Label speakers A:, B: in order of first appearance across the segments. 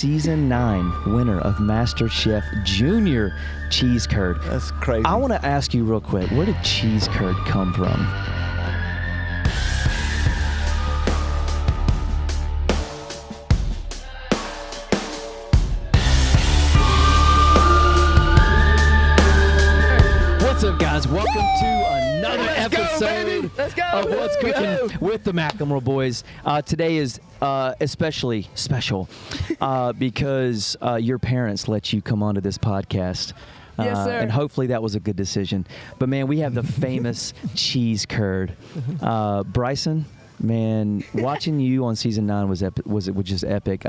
A: Season 9 winner of MasterChef Junior cheese curd.
B: That's crazy.
A: I want to ask you real quick, where did cheese curd come from? What's up, guys? Welcome to another episode of What's Cooking with the McLemore boys. Today is especially special because your parents let you come onto this podcast.
C: Yes, sir.
A: And hopefully that was a good decision. But man, we have the famous cheese curd. Bryson, man, watching you on season 9 was just epic.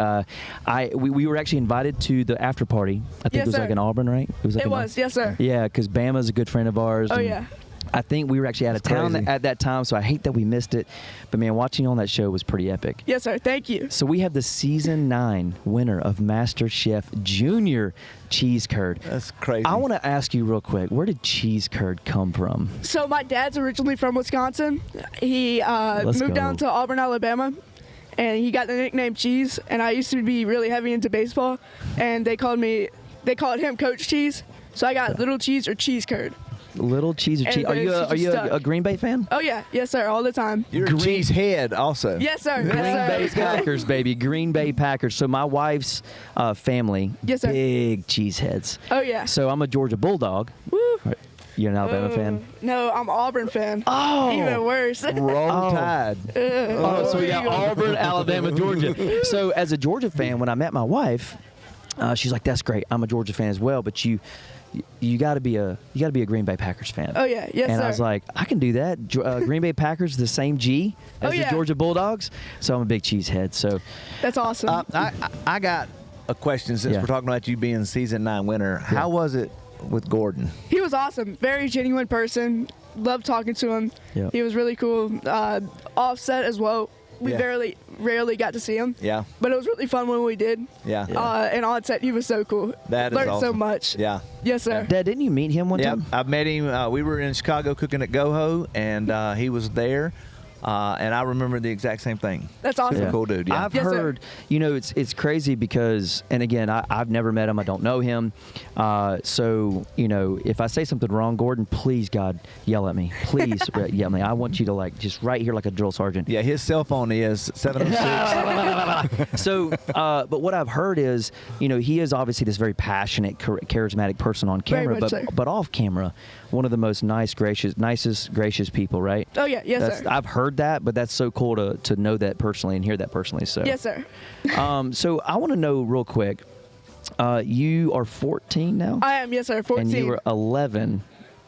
A: We were actually invited to the after party. I think
C: Yes,
A: it was
C: sir.
A: like in Auburn, right?
C: It was, yes, sir.
A: Yeah, because Bama's a good friend of ours.
C: Oh,
A: and
C: yeah.
A: I think we were actually out of town
B: crazy.
A: at that time, so I hate that we missed it. But man, watching you on that show was pretty epic.
C: Yes, sir. Thank you.
A: So we have the season 9 winner of MasterChef Junior cheese curd.
B: That's crazy.
A: I want to ask you real quick, where did cheese curd come from?
C: So my dad's originally from Wisconsin. He
A: Let's
C: moved
A: go.
C: down to Auburn, Alabama, and he got the nickname Cheese. And I used to be really heavy into baseball, and they called him Coach Cheese. So I got Little Cheese or Cheese Curd.
A: Little cheese or
C: And
A: cheese? Are you
C: it's just
A: a Green Bay fan?
C: Oh yeah, yes, sir, all the time.
B: You're a cheese head also.
C: Yes, sir.
A: Green Bay
C: Yes, sir.
A: Packers, baby. Green Bay Packers. So my wife's family,
C: Yes, sir.
A: big cheese heads.
C: Oh yeah.
A: So I'm a Georgia Bulldog.
C: Woo.
A: You're an Alabama fan?
C: No, I'm Auburn fan.
A: Oh!
C: Even worse.
B: Roll
A: Oh.
B: Tide.
A: Oh, so we got
C: There you go.
A: Auburn, Alabama, Georgia. So as a Georgia fan, when I met my wife, she's like, "That's great. I'm a Georgia fan as well, but you got to be a Green Bay Packers fan."
C: Oh yeah, yes,
A: and
C: sir.
A: I was like, I can do that. Green Bay Packers, the same G as
C: Oh,
A: the
C: yeah.
A: Georgia Bulldogs. So I'm a big cheese head. So
C: That's awesome.
B: I got a question since
A: Yeah.
B: we're talking about you being season 9 winner. How was it with Gordon?
C: He was awesome. Very genuine person. Loved talking to him.
A: Yep.
C: He was really cool. Offset as well. We
B: Yeah.
C: rarely got to see him.
B: Yeah.
C: But it was really fun when we did.
B: Yeah.
C: And on set, he was so cool.
B: That is
C: Learned so
B: awesome.
C: much.
B: Yeah.
C: Yes, sir.
A: Dad, didn't you meet him one
B: Yeah,
A: time?
B: I met him. We were in Chicago cooking at GoHo, and he was there. And I remember the exact same thing.
C: That's awesome.
B: Super cool dude. Yeah.
A: I've
C: Yes, sir.
A: heard, it's crazy because, and again, I've never met him. I don't know him. So, if I say something wrong, Gordon, please, God, yell at me. Please yell at me. I want you to, just right here like a drill sergeant.
B: Yeah, his cell phone is 706.
A: So, but what I've heard is, he is obviously this very passionate, charismatic person on
C: Very
A: camera,
C: much so.
A: but off camera, one of the most nicest, gracious people, right?
C: Oh, yeah. Yes, sir.
A: I've heard that, but that's so cool to know that personally and hear that personally. So,
C: Yes, sir.
A: so I want to know real quick. You are 14 now,
C: I am. Yes, sir. 14
A: and you were 11.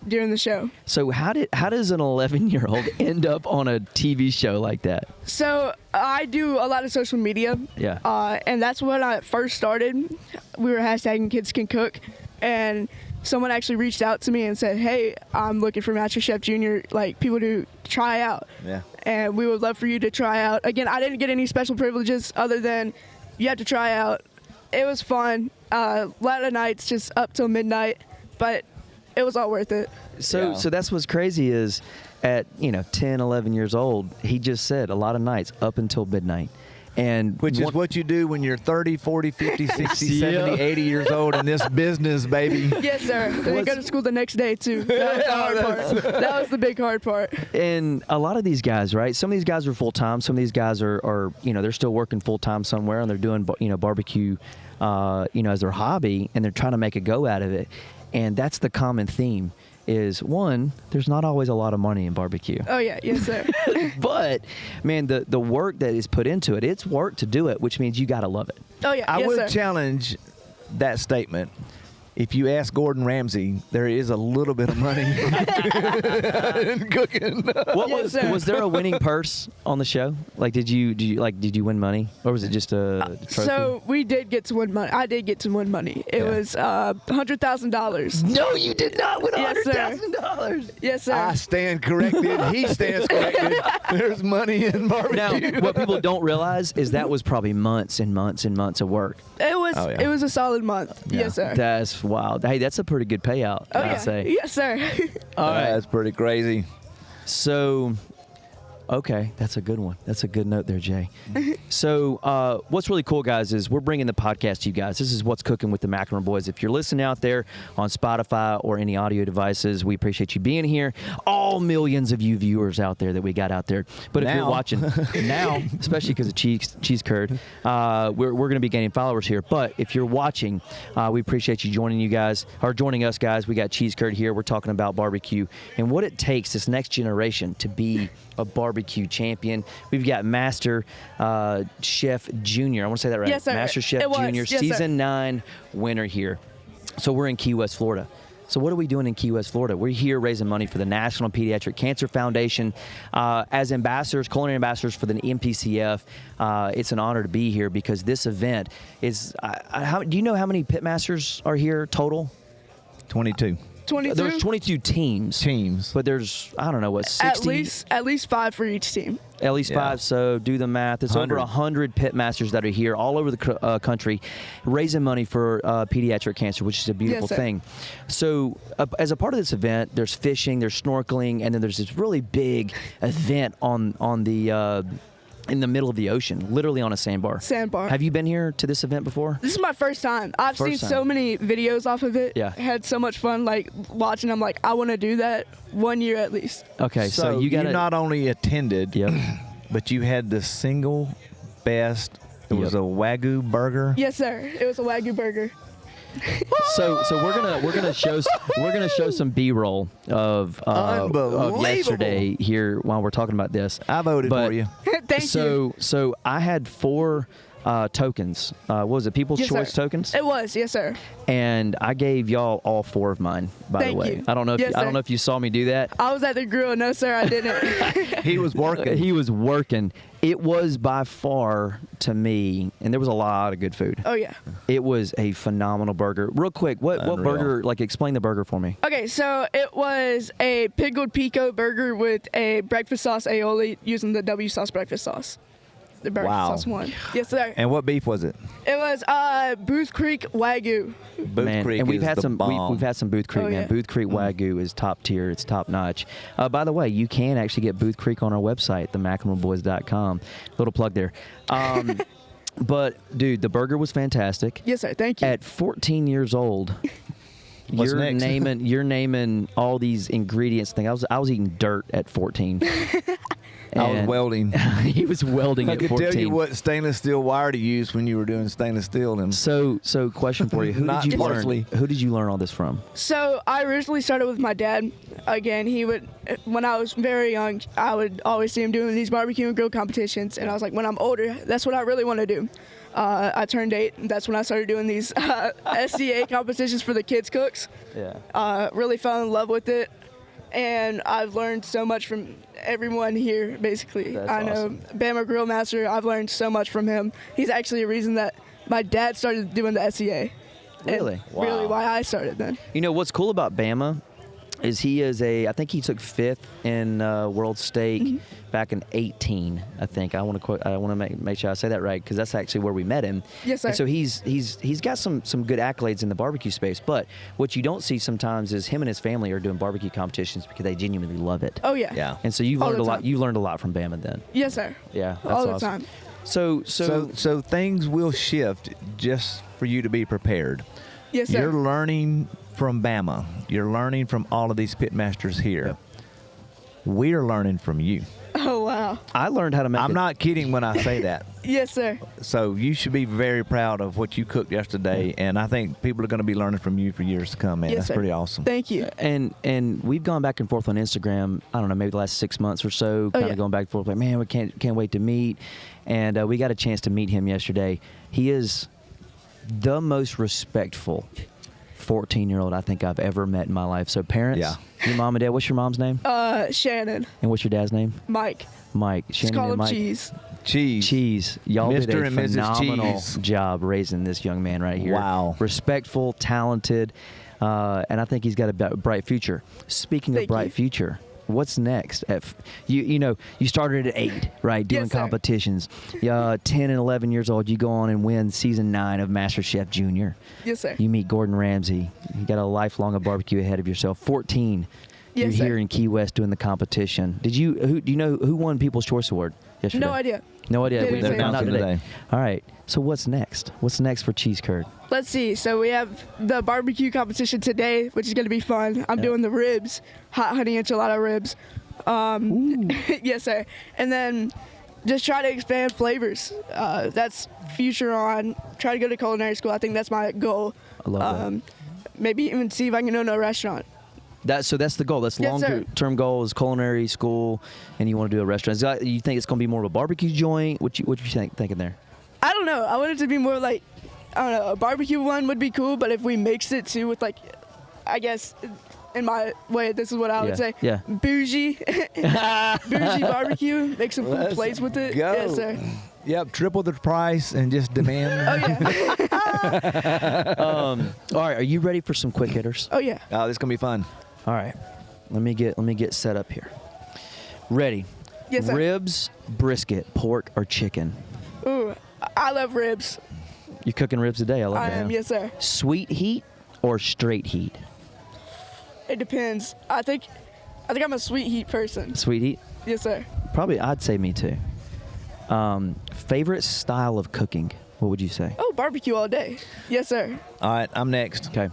C: during the show.
A: So how does an 11-year-old end up on a TV show like that?
C: So I do a lot of social media.
A: Yeah.
C: And that's when I first started. We were hashtagging Kids Can Cook, and someone actually reached out to me and said, "Hey, I'm looking for MasterChef Junior, people to try out.
B: Yeah.
C: And we would love for you to try out." Again, I didn't get any special privileges other than you had to try out. It was fun. A lot of nights just up till midnight, but it was all worth it.
A: So
B: Yeah.
A: so that's what's crazy is at 10, 11 years old, he just said a lot of nights up until midnight. And
B: Which is what you do when you're 30, 40, 50, 60,
A: Yeah.
B: 70, 80 years old in this business, baby.
C: Yes, sir. And then go to school the next day, too. That was the hard part. That was the big hard part.
A: And a lot of these guys, right? Some of these guys are full time. Some of these guys are they're still working full time somewhere, and they're doing barbecue, as their hobby, and they're trying to make a go out of it. And that's the common theme. Is one, there's not always a lot of money in barbecue.
C: Oh, yeah. Yes, sir.
A: But man, the work that is put into it, it's work to do it, which means you gotta love it.
C: Oh, yeah.
B: I
C: yes,
B: would
C: sir.
B: challenge that statement. If you ask Gordon Ramsay, there is a little bit of money in cooking.
A: What
C: Yes, sir.
A: was there a winning purse on the show? Like, did you win money, or was it just a trophy?
C: So we did get to win money. I did get to win money. It
B: Yeah.
C: was $100,000.
A: no, you did not win
C: Yes, sir.
A: $100,000.
C: Yes, sir.
B: I stand corrected. He stands corrected. There's money in barbecue.
A: Now, what people don't realize is that was probably months and months and months of work.
C: It was
B: Oh, yeah.
C: it was a solid month. Yes, sir.
A: That's wild. Hey, that's a pretty good payout,
C: Oh
A: I'd
C: yeah.
A: say.
C: Yes, sir.
A: All right.
B: That's pretty crazy.
A: So, Okay, that's a good one. That's a good note there, Jay. So what's really cool, guys, is we're bringing the podcast to you guys. This is What's Cooking with the McLemore Boys. If you're listening out there on Spotify or any audio devices, we appreciate you being here. All millions of you viewers out there that we got out there. But if you're watching now, especially because of cheese curd, we're going to be gaining followers here. But if you're watching, we appreciate you joining us, guys. We got cheese curd here. We're talking about barbecue and what it takes this next generation to be a barbecue champion. We've got Master Chef Junior. I want to say that right.
C: Yes, sir.
A: Master Chef Junior,
C: yes,
A: season 9 winner here. So we're in Key West, Florida. So what are we doing in Key West, Florida? We're here raising money for the National Pediatric Cancer Foundation as ambassadors, culinary ambassadors for the NPCF. It's an honor to be here because this event is. Do you know how many pitmasters are here total?
B: 22.
C: 22?
A: There's 22 teams. But there's, I don't know, what, 60?
C: At least 5 for each team.
A: At least 5, so do the math. There's over 100 pitmasters that are here all over the country raising money for pediatric cancer, which is a beautiful thing. So as a part of this event, there's fishing, there's snorkeling, and then there's this really big event on the in the middle of the ocean, literally on a sandbar. Have you been here to this event before?
C: This is my first time. I've seen so many videos off of it.
A: Yeah.
C: Had so much fun, like, watching. I'm like, I want to do that 1 year at least.
A: Okay, so you
B: not only attended, but you had the single best. It was a Wagyu burger.
C: Yes, sir. It was a Wagyu burger.
A: So we're gonna show some B-roll of yesterday here while we're talking about this.
B: I voted for you.
C: Thank you.
A: So I had 4 tokens. What was it? People's Choice tokens?
C: It was, yes, sir.
A: And I gave y'all all 4 of mine. By the way, I don't know if you saw me do that.
C: I was at the grill. No, sir, I didn't.
B: He was working.
A: He was working. It was by far, to me, and there was a lot of good food.
C: Oh, yeah.
A: It was a phenomenal burger. Real quick, what burger, like, explain the burger for me.
C: Okay, so it was a pickled pico burger with a breakfast sauce aioli using the W sauce breakfast sauce. The breakfast sauce one. Yes, sir.
B: And what beef was it?
C: It was Booth Creek Wagyu.
B: Booth Creek,
A: and we've had some Booth Creek, man.
C: Yeah.
A: Booth Creek Wagyu is top tier. It's top notch. By the way, you can actually get Booth Creek on our website, themclemooreboys.com. Little plug there. But dude, the burger was fantastic.
C: Yes, sir. Thank you.
A: At 14 years old,
B: What's next?
A: you're naming all these ingredients. I was eating dirt at 14.
B: I was welding.
A: He was welding at 14.
B: I could tell you what stainless steel wire to use when you were doing stainless steel. And
A: So question for you: Who did you learn all this from?
C: So I originally started with my dad. Again, when I was very young, I would always see him doing these barbecue and grill competitions, and I was like, when I'm older, that's what I really want to do. I turned 8, and that's when I started doing these SCA competitions for the kids cooks.
A: Yeah.
C: Really fell in love with it. And I've learned so much from everyone here, basically.
A: That's awesome.
C: Bama Grill Master, I've learned so much from him. He's actually a reason that my dad started doing the SEA.
A: Really?
C: Wow. Really why I started then.
A: You know, what's cool about Bama is I think he took 5th in World Steak back in 18, I think. I want to make sure I say that right, because that's actually where we met him.
C: Yes, sir.
A: And so he's got some good accolades in the barbecue space, but what you don't see sometimes is him and his family are doing barbecue competitions because they genuinely love it.
C: Oh, yeah.
B: Yeah.
A: And so you've learned a lot. You learned a lot from Bama then.
C: Yes, sir.
A: Yeah, that's
C: all the
A: awesome.
C: time.
A: So
B: things will shift just for you to be prepared.
C: Yes, sir.
B: You're learning from Bama. You're learning from all of these pitmasters here.
A: Yep.
B: We're learning from you.
C: Oh, wow.
A: I learned how to make
B: I'm not kidding when I say that.
C: Yes, sir.
B: So you should be very proud of what you cooked yesterday, and I think people are going to be learning from you for years to come, man.
C: Yes,
B: That's
C: sir.
B: pretty awesome.
C: Thank you.
A: And we've gone back and forth on Instagram. I don't know, maybe the last 6 months or so, kind of going back and forth. Like, man, we can't wait to meet. And we got a chance to meet him yesterday. He is the most respectful 14-year-old I think I've ever met in my life. So parents, your mom and dad, what's your mom's name?
C: Shannon.
A: And what's your dad's name?
C: Mike.
A: Mike.
C: Just
A: Shannon
C: call
A: and
C: him
A: Mike.
C: Cheese.
A: Y'all did
B: Mr.
A: a
B: and Mrs.
A: phenomenal
B: Cheese.
A: job raising this young man right here.
B: Wow.
A: Respectful, talented, and I think he's got a bright future. Speaking of bright future, what's next? You started at 8, right? Doing competitions. 10 and 11 years old, you go on and win season 9 of MasterChef Junior.
C: Yes, sir.
A: You meet Gordon Ramsay. You got a lifelong of barbecue ahead of yourself. 14,
C: Yes,
A: You're
C: sir.
A: here in Key West doing the competition. Do you know who won People's Choice Award yesterday?
C: No idea.
A: No idea.
C: Didn't
A: We
C: say
A: found out
B: anything.
A: today. All right. So what's next? What's next for Cheese Curd?
C: Let's see. So we have the barbecue competition today, which is going to be fun. I'm doing the ribs, hot honey enchilada ribs. Yes, sir. And then just try to expand flavors. That's future on. Try to go to culinary school. I think that's my goal.
A: I love that.
C: Maybe even see if I can own a restaurant.
A: So that's the goal. That's
C: Yes, sir.
A: long-term goal is culinary school, and you want to do a restaurant. You think it's going to be more of a barbecue joint? What you thinking there?
C: I don't know. I want it to be more like, I don't know, a barbecue one would be cool, but if we mixed it too with, like, I guess, in my way, this is what I would say.
A: Yeah.
C: Bougie. Bougie barbecue. Make some cool
B: Let's
C: plates with it.
B: go.
C: Yes, sir.
B: Yep, triple the price and just demand.
C: Oh, yeah.
A: All right. Are you ready for some quick hitters?
C: Oh, yeah.
B: Oh, this is gonna be fun.
A: All right. Let me get set up here. Ready?
C: Yes, sir.
A: Ribs, brisket, pork, or chicken?
C: Ooh, I love ribs.
A: You cooking ribs today? I love
C: I
A: that.
C: am, yes, sir.
A: Sweet heat or straight heat?
C: It depends. I think I'm a sweet heat person.
A: Sweet heat?
C: Yes, sir.
A: Probably, I'd say me too. Favorite style of cooking? What would you say?
C: Oh, barbecue all day. Yes, sir.
B: All right, I'm next.
A: Okay.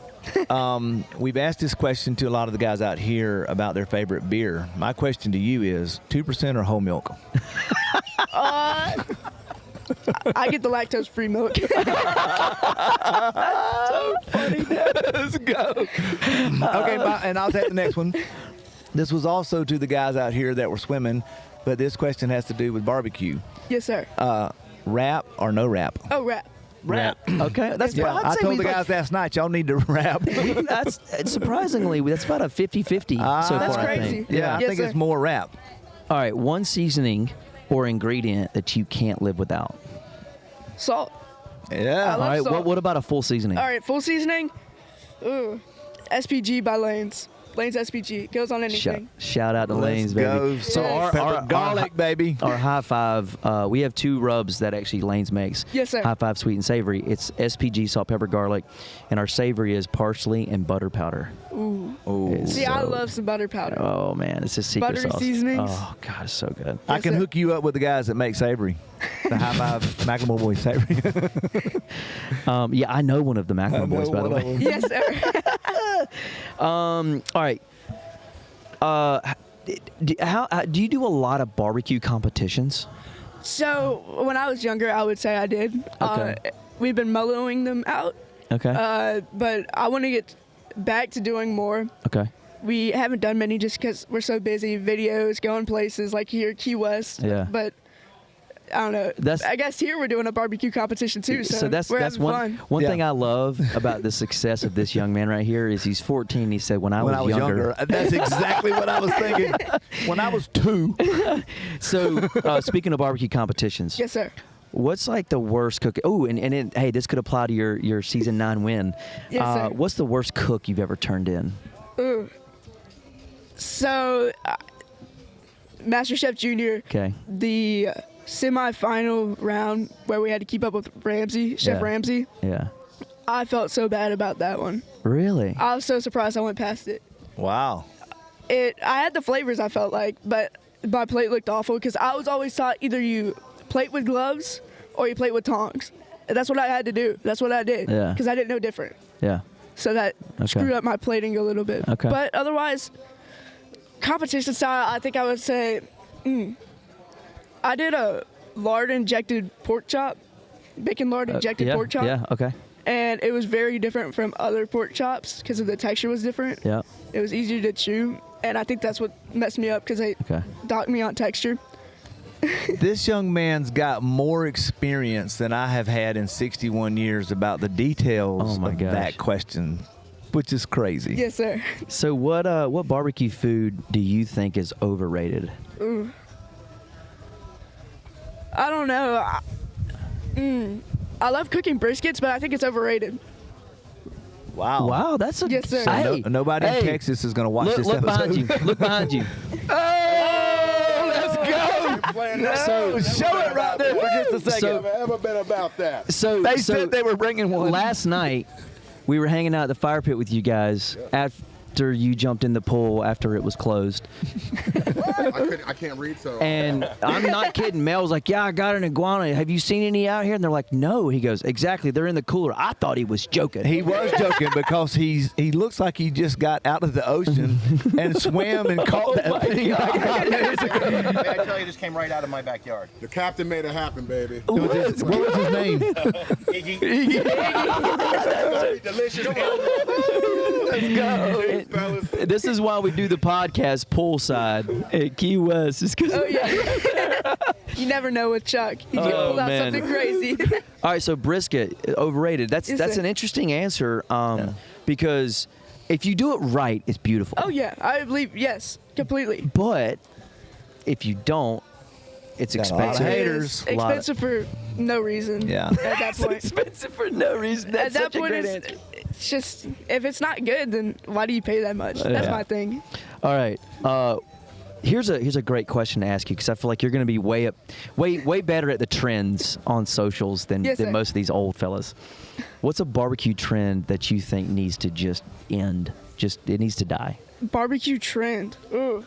B: We've asked this question to a lot of the guys out here about their favorite beer. My question to you is 2% or whole milk?
C: I get the lactose-free milk.
B: Let's go. Okay, and I'll take the next one. This was also to the guys out here that were swimming, but this question has to do with barbecue.
C: Yes, sir.
B: Wrap or no wrap?
C: Oh, wrap.
A: Wrap. Okay. That's
B: Yeah,
A: I'd
B: I
A: say
B: told
A: we
B: the guys last night, y'all need to wrap.
A: That's surprisingly, that's about a 50-50 so far,
C: That's
A: I
C: crazy.
A: think.
B: Yeah, I
C: Yes,
B: think
C: sir.
B: it's more wrap.
A: All right. One seasoning or ingredient that you can't live without.
C: Salt.
B: Yeah.
C: love
A: All right.
C: salt.
A: What about a full seasoning?
C: All right, full seasoning. Ooh, SPG by Lane's. Lane's SPG goes on anything.
A: Shout out to
B: Let's
A: Lane's, baby.
B: go.
A: So
C: Yes.
B: Pepper garlic, baby.
A: Our high five, we have two rubs that actually Lane's makes.
C: Yes, sir.
A: High five sweet and savory. It's SPG, salt, pepper, garlic, and our savory is parsley and butter powder.
C: Ooh.
B: Ooh.
C: See, I love some butter powder.
A: Oh man, it's a secret
C: Buttery
A: sauce.
C: seasonings.
A: Oh god, it's so good.
B: I
C: Yes,
B: can
C: sir.
B: hook you up with the guys that make savory. The high five McLemore boys savory.
A: Yeah, I know one of the McLemore boys, by the way.
C: Yes, sir.
A: All right. Do you do a lot of barbecue competitions?
C: So when I was younger, I would say I did.
A: Okay.
C: We've been mellowing them out,
A: Okay.
C: but I want to get back to doing more.
A: Okay.
C: We haven't done many just because we're so busy. Videos, going places like here, Key West.
A: Yeah.
C: But I don't know. I guess here we're doing a barbecue competition too. So,
A: that's
C: we're
A: that's
C: having fun.
A: one
B: Yeah.
A: thing I love about the success of this young man right here is he's 14. He said, when I was younger.
B: That's exactly what I was thinking. When I was 2.
A: So speaking of barbecue competitions,
C: Yes, sir.
A: what's like the worst cook? Oh, hey, this could apply to your season 9 win.
C: Yes, sir.
A: What's the worst cook you've ever turned in?
C: Ooh. So, MasterChef Junior.
A: Okay.
C: The semi-final round where we had to keep up with Chef
A: Yeah.
C: Ramsay.
A: Yeah.
C: I felt so bad about that one.
A: Really?
C: I was so surprised I went past it.
B: Wow.
C: I had the flavors, I felt like, but my plate looked awful because I was always taught either you plate with gloves or you plate with tongs. And that's what I had to do. That's what I did.
A: Yeah.
C: Because I didn't know different.
A: Yeah.
C: So that
A: Okay.
C: screwed up my plating a little bit.
A: Okay.
C: But otherwise, competition style, I think I would say, I did a lard-injected pork chop, bacon lard-injected
A: yeah,
C: pork chop.
A: Yeah. Okay.
C: And it was very different from other pork chops because of the texture was different.
A: Yeah.
C: It was easier to chew. And I think that's what messed me up because they
A: Okay.
C: docked me on texture.
B: This young man's got more experience than I have had in 61 years about the details
A: Oh, my
B: of
A: gosh.
B: that question, which is crazy.
C: Yes, sir.
A: So what barbecue food do you think is overrated?
C: Ooh. I don't know. I love cooking briskets, but I think it's overrated.
B: Wow.
A: Wow, that's a
C: Yes, sir.
B: So
A: Hey,
B: nobody in
A: hey,
B: Texas is going to watch
A: Look,
B: this
A: look
B: episode.
A: behind you. Look behind you.
B: Oh, let's go.
A: So
B: Show it right there for just a second.
A: So-
D: Never ever been about that.
A: So
B: they
A: so
B: said they were bringing one.
A: last night we were hanging out at the fire pit with you guys after you jumped in the pool after it was closed.
D: I can't read, so.
A: And I'm not kidding. Mel was like, yeah, I got an iguana. Have you seen any out here? And they're like, no. He goes, exactly. They're in the cooler. I thought he was joking.
B: He was joking because he looks like he just got out of the ocean and swam and caught that thing.
E: May I tell you, this came right out of my backyard.
D: The captain made it happen, baby.
B: What was his name?
E: Iggy. Delicious.
A: Let's go. This is why we do the podcast poolside at Key West. Is because
C: Oh yeah. You never know with Chuck. He can pull out
A: man.
C: something crazy.
A: All right, so brisket, overrated. That's
C: Yes, sir.
A: an interesting answer because if you do it right, it's beautiful.
C: Oh yeah, I believe yes, completely.
A: But if you don't, it's
B: Got a lot of
A: expensive.
B: haters.
C: It's expensive for no reason.
B: Yeah.
C: At that point.
A: Expensive for no reason. That's
C: At that
A: such a
C: point,
A: great answer.
C: it's just if it's not good, then why do you pay that much? That's
A: Yeah.
C: my thing.
A: All right. Here's a great question to ask you because I feel like you're going to be way better at the trends on socials than
C: Yes, sir.
A: most of these old fellas. What's a barbecue trend that you think needs to just end? It needs to die.
C: Barbecue trend. Ooh.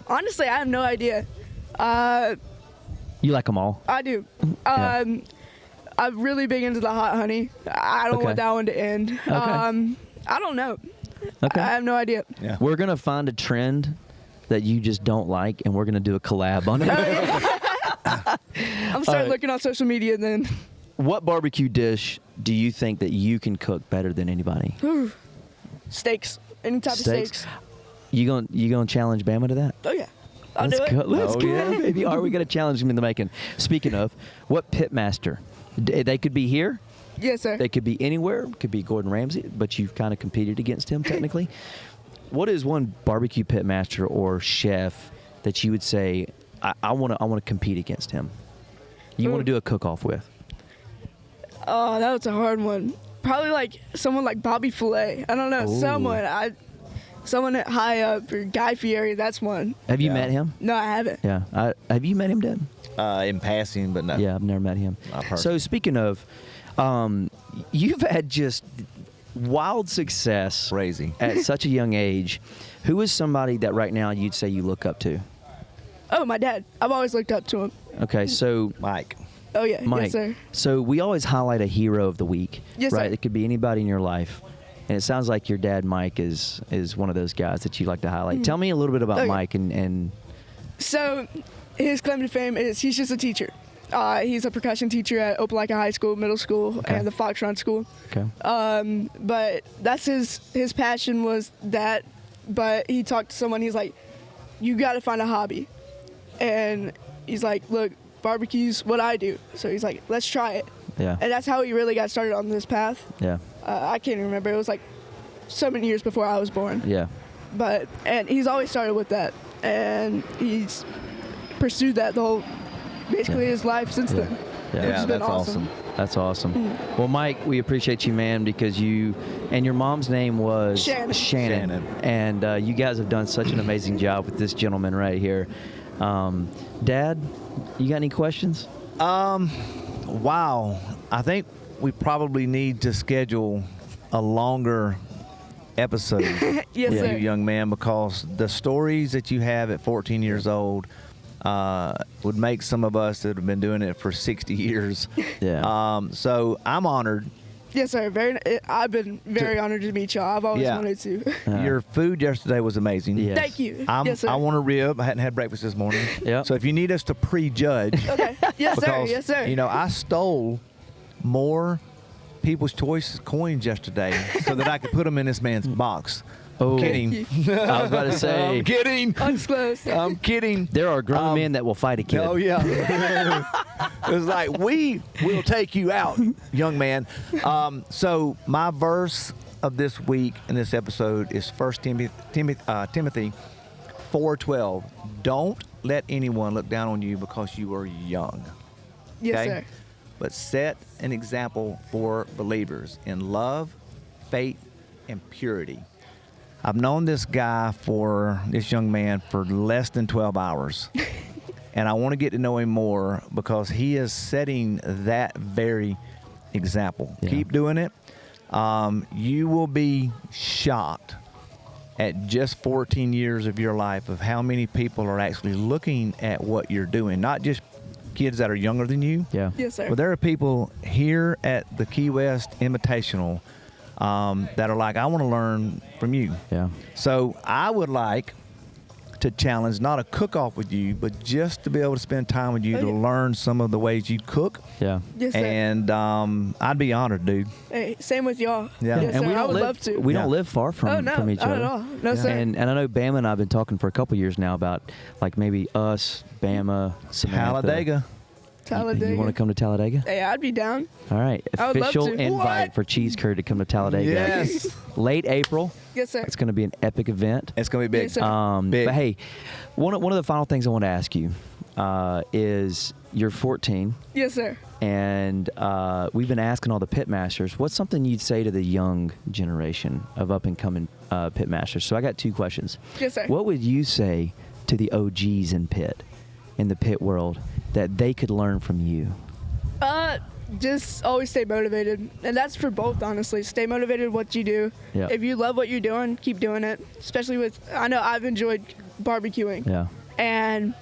C: Honestly, I have no idea.
A: You like them all?
C: I do.
A: Yeah.
C: I'm really big into the hot honey. I don't
A: Okay.
C: want that one to end.
A: Okay.
C: I don't know.
A: Okay.
C: I have no idea.
B: Yeah.
A: We're going to find a trend that you just don't like, and we're going to do a collab on it.
C: I'm starting looking on social media then.
A: What barbecue dish do you think that you can cook better than anybody?
C: Steaks. Any type of steaks.
A: You gonna challenge Bama to that?
C: Oh yeah. I'll
A: Let's
C: do it.
A: go. Let's
B: Oh,
A: go,
B: yeah.
A: baby. Are we gonna challenge him in the making? Speaking of, what pitmaster? They could be here.
C: Yes, sir.
A: They could be anywhere. Could be Gordon Ramsay, but you've kind of competed against him technically. What is one barbecue pitmaster or chef that you would say I want to compete against him? You want to do a cook-off with?
C: Oh, that was a hard one. Probably like someone like Bobby Flay. I don't know.
A: Ooh.
C: Someone high up or Guy Fieri. That's one.
A: Have you
B: Yeah.
A: met him?
C: No, I haven't.
A: Yeah. Have you met him, Dad?
B: In passing, but no.
A: Yeah, I've never met him.
B: I've heard.
A: So speaking of, you've had just wild success
B: Crazy.
A: at such a young age. Who is somebody that right now you'd say you look up to?
C: Oh, my dad. I've always looked up to him.
A: Okay, so
B: Mike.
C: Oh yeah.
A: Mike.
C: Yes, sir.
A: So we always highlight a hero of the week,
C: Yes,
A: right?
C: sir.
A: It could be anybody in your life. And it sounds like your dad, Mike, is one of those guys that you like to highlight. Tell me a little bit about
C: Okay.
A: Mike and
C: So, his claim to fame is he's just a teacher. He's a percussion teacher at Opelika High School, middle school,
A: Okay.
C: and the Fox Run School.
A: okay.
C: But that's his passion was that. But he talked to someone. He's like, you got to find a hobby, and he's like, look, barbecue's what I do. So he's like, let's try it.
A: Yeah.
C: And that's how he really got started on this path.
A: Yeah.
C: I can't even remember. It was like so many years before I was born.
A: Yeah.
C: And he's always started with that, and he's pursued that the whole, basically
A: Yeah.
C: his life since
A: Yeah.
C: then.
A: Yeah.
C: Which
B: Yeah,
C: has been
B: that's awesome.
A: That's awesome. Well, Mike, we appreciate you, man, because you and your mom's name was
C: Shannon.
B: Shannon.
A: And you guys have done such an amazing job with this gentleman right here. Dad, you got any questions?
B: Wow. I think we probably need to schedule a longer episode
C: Yes,
B: with
C: sir.
B: you, young man, because the stories that you have at 14 years old would make some of us that have been doing it for 60 years.
A: Yeah.
B: So I'm honored.
C: Yes, sir. I've been very honored to meet y'all. I've always
B: Yeah.
C: wanted to.
B: Your food yesterday was amazing.
A: Yes.
C: Thank you.
B: I
C: Yes, sir.
B: want a rib. I hadn't had breakfast this morning.
A: Yep.
B: So if you need us to prejudge,
C: Okay. Yes, sir.
B: because
C: Yes, sir.
B: you know I stole more People's Choice coins yesterday so that I could put them in this man's box.
A: Oh.
B: Kidding.
A: I was about to say,
B: I'm kidding.
C: Undisclosed.
B: I'm kidding.
A: there are grown men that will fight a kid.
B: Oh yeah. It was like, we will take you out, young man. So my verse of this week in this episode is 1 Timothy 4:12. Don't let anyone look down on you because you are young.
C: Yes,
B: okay?
C: sir.
B: But set an example for believers in love, faith, and purity. I've known this young man for less than 12 hours. And I want to get to know him more because he is setting that very example.
A: Yeah.
B: Keep doing it. You will be shocked at just 14 years of your life of how many people are actually looking at what you're doing. Not just kids that are younger than you.
A: Yeah.
C: Yes, sir.
B: But there are people here at the Key West Invitational that are like, I want to learn from you.
A: Yeah.
B: So I would like to challenge, not a cook-off with you, but just to be able to spend time with you to learn some of the ways you cook.
A: Yeah.
C: Yes, sir.
B: And I'd be honored, dude.
C: Hey, same with y'all.
B: Yeah.
C: Yes,
A: And
C: sir.
A: we
C: I
A: don't
C: would
A: live,
C: love to.
A: We
B: Yeah.
A: don't live far from,
C: Oh, no,
A: from each
C: not
A: other.
C: at all. No, sir.
A: And I know Bama and I have been talking for a couple years now about like maybe us, Bama, Samantha.
B: Talladega.
C: Talladega.
A: You want to come to Talladega?
C: Hey, I'd be down.
A: All right.
C: I would love
A: Official
C: to.
A: invite
C: What?
A: for Cheese Curd to come to Talladega.
B: Yes.
A: Late April.
C: Yes, sir.
A: It's going to be an epic event.
B: It's going to be big.
C: Yes, sir.
B: Big.
A: But hey, one of the final things I want to ask you is you're 14,
C: Yes, sir.
A: and we've been asking all the pit masters, what's something you'd say to the young generation of up and coming pit masters? So I got two questions.
C: Yes, sir.
A: What would you say to the OGs in the pit world, that they could learn from you?
C: Just always stay motivated, and that's for both, honestly. Stay motivated with what you do.
A: Yeah.
C: If you love what you're doing, keep doing it. Especially with, I know I've enjoyed barbecuing,
A: Yeah.
C: and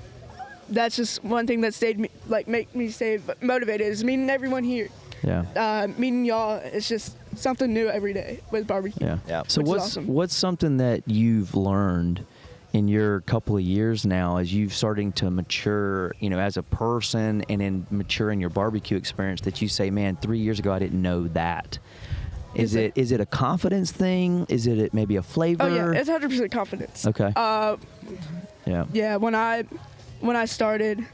C: that's just one thing that make me stay motivated is meeting everyone here.
A: Yeah.
C: Meeting y'all. It's just something new every day with barbecue.
A: Yeah.
B: Yeah.
A: So
C: Which is
A: what's
C: awesome.
A: what's something that you've learned in your couple of years now as you've starting to mature, as a person and in maturing your barbecue experience, that you say, man, 3 years ago I didn't know that? Is it a confidence thing? Is it maybe a flavor?
C: Oh yeah, it's 100% confidence.
A: Okay. Yeah.
C: Yeah, when I started,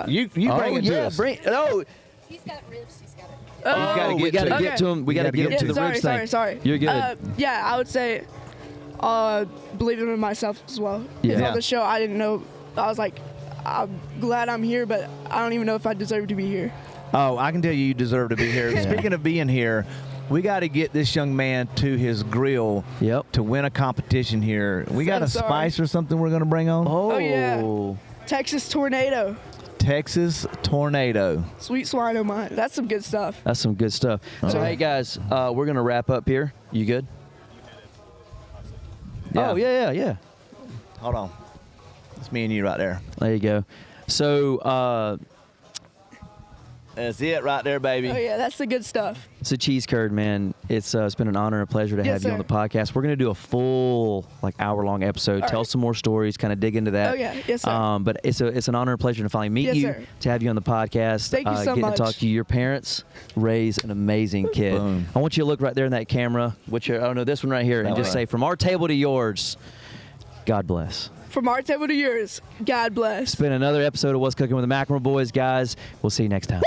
B: You bring it to us.
F: He's got ribs. He's got it.
A: Oh, we got to
C: to
A: get to him. We got to
B: gotta
A: get him
B: get
A: to
B: to
A: the ribs thing.
C: Sorry.
A: You're good.
C: Yeah, I would say believing in myself as well.
A: Yeah.
C: On the show, I didn't know. I was like, I'm glad I'm here, but I don't even know if I deserve to be here.
B: Oh, I can tell you deserve to be here. Speaking of being here, we got to get this young man to his grill
A: Yep.
B: to win a competition here. We got a
C: sorry.
B: spice or something we're going to bring on?
A: Oh.
C: yeah. Texas Tornado,
B: Texas Tornado.
C: sweet swine o' mine. That's some good stuff.
A: That's some good stuff. So, hey, guys, we're going to wrap up here. You good?
B: Yeah.
A: Oh, yeah.
B: Hold on. It's me and you right there.
A: There you go. So,
B: That's it right there, baby.
C: Oh yeah, that's the good stuff.
A: so Cheese Curd, man, it's been an honor and a pleasure to
C: Yes,
A: have you on
C: sir.
A: the podcast. We're going to do a full, hour-long episode, tell
C: right.
A: some more stories, kind of dig into that.
C: Oh, yeah. Yes, sir.
A: But it's an honor and pleasure to finally meet
C: Yes,
A: you,
C: sir.
A: to have you on the podcast.
C: Thank you so
A: getting
C: much.
A: to talk to you. Your parents raised an amazing kid.
B: Boom.
A: I want you to look right there in that camera, this one right here, and
B: That
A: just
B: one.
A: say, from our table to yours, God bless.
C: From our table to yours, God bless.
A: It's been another episode of What's Cooking with the McLemore Boys, guys. We'll see you next time.